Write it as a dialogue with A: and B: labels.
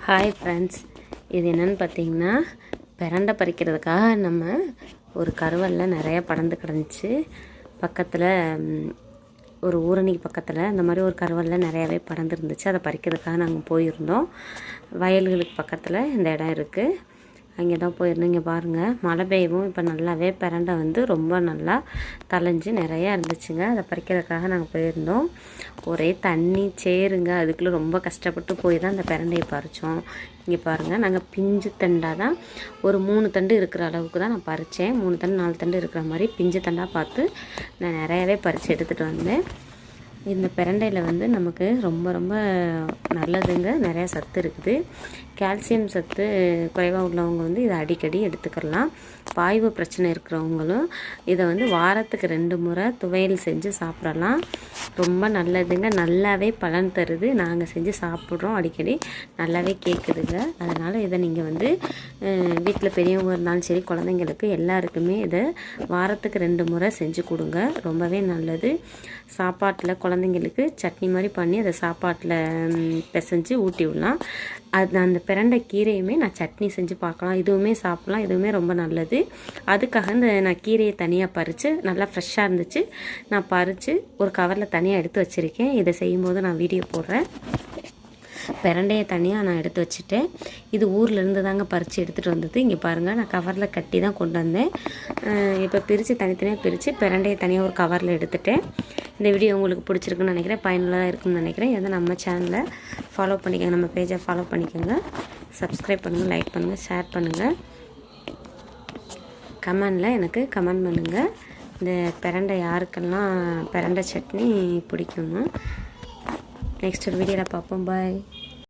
A: Hi friends, இது என்னென்னு பார்த்தீங்கன்னா பிரண்டை பறிக்கிறதுக்காக நம்ம ஒரு கருவலில் நிறையா படர்ந்து கிடந்துச்சு. பக்கத்தில் ஒரு ஊரணிக்கு பக்கத்தில் இந்த மாதிரி ஒரு கருவலில் நிறையாவே படர்ந்து இருந்துச்சு. அதை பறிக்கிறதுக்காக நாங்கள் போயிருந்தோம். வயல்களுக்கு பக்கத்தில் இந்த இடம் இருக்குது. அங்கே தான் போயிருந்தோம். இங்கே பாருங்கள், மழை பெய்யவும் இப்போ நல்லாவே பிரண்டை வந்து ரொம்ப நல்லா தளைஞ்சு நிறையா இருந்துச்சுங்க. அதை பறிக்கிறதுக்காக நாங்கள் போயிருந்தோம். ஒரே தண்ணி சேருங்க. அதுக்குள்ளே ரொம்ப கஷ்டப்பட்டு போய் தான் அந்த பிரண்டையை பறித்தோம். இங்கே பாருங்கள், நாங்கள் பிஞ்சு தண்டாக தான் ஒரு 3 தண்டு இருக்கிற அளவுக்கு தான் நான் பறித்தேன். 3 தண்டு 4 தண்டு இருக்கிற மாதிரி பிஞ்சு தண்டாக பார்த்து நான் நிறையாவே பறித்து எடுத்துகிட்டு வந்தேன். இந்த பிரண்டையில் வந்து நமக்கு ரொம்ப ரொம்ப நல்லதுங்க. நிறையா சத்து இருக்குது. கால்சியம் சத்து குறைவாக உள்ளவங்க வந்து இதை அடிக்கடி எடுத்துக்கலாம். வாய்வு பிரச்சனை இருக்கிறவங்களும் இதை வந்து வாரத்துக்கு 2 முறை துவையல் செஞ்சு சாப்பிடலாம். ரொம்ப நல்லதுங்க. நல்லாவே பலன் தருது. நாங்கள் செஞ்சு சாப்பிட்றோம், அடிக்கடி நல்லாவே கேட்குதுங்க. அதனால் இதை நீங்கள் வந்து வீட்டில் பெரியவங்க இருந்தாலும் சரி, குழந்தைங்களுக்கு எல்லாருக்குமே இதை வாரத்துக்கு 2 முறை செஞ்சு கொடுங்க. ரொம்பவே நல்லது. சாப்பாட்டில் குழந்தைங்களுக்கு சட்னி மாதிரி பண்ணி அதை சாப்பாட்டில் பிசைஞ்சு ஊட்டி விடலாம். அது அந்த பிரண்டை கீரையுமே நான் சட்னி செஞ்சு பார்க்கலாம். இதுவுமே சாப்பிட்லாம். இதுவுமே ரொம்ப நல்லது. அதுக்காக நான் கீரையை தனியாக பறித்து நல்லா ஃப்ரெஷ்ஷாக இருந்துச்சு. நான் பறித்து ஒரு கவரில் தனியாக எடுத்து வச்சுருக்கேன். இதை செய்யும்போது நான் வீடியோ போடுறேன். பிரண்டையை தனியாக நான் எடுத்து வச்சுட்டேன். இது ஊர்லேருந்து தாங்க பறித்து எடுத்துகிட்டு வந்தது. இங்கே பாருங்கள், நான் கவரில் கட்டி தான் கொண்டு வந்தேன். இப்போ பிரித்து தனித்தனியாக பிரித்து பிரண்டையை தனியாக ஒரு கவரில் எடுத்துட்டேன். இந்த வீடியோ உங்களுக்கு பிடிச்சிருக்குன்னு நினைக்கிறேன். பயனுள்ளதாக இருக்குன்னு நினைக்கிறேன். எதை நம்ம சேனலை ஃபாலோ பண்ணிக்கோங்க, நம்ம பேஜை ஃபாலோ பண்ணிக்கோங்க. சப்ஸ்கிரைப் பண்ணுங்கள், லைக் பண்ணுங்கள், ஷேர் பண்ணுங்கள். கமெண்டில் எனக்கு கமெண்ட் பண்ணுங்கள். இந்த பிரண்டை யாருக்கெல்லாம் பிரண்டை சட்னி பிடிக்கும்னு. நெக்ஸ்ட் ஒரு வீடியோவில் பார்ப்போம். பாய்.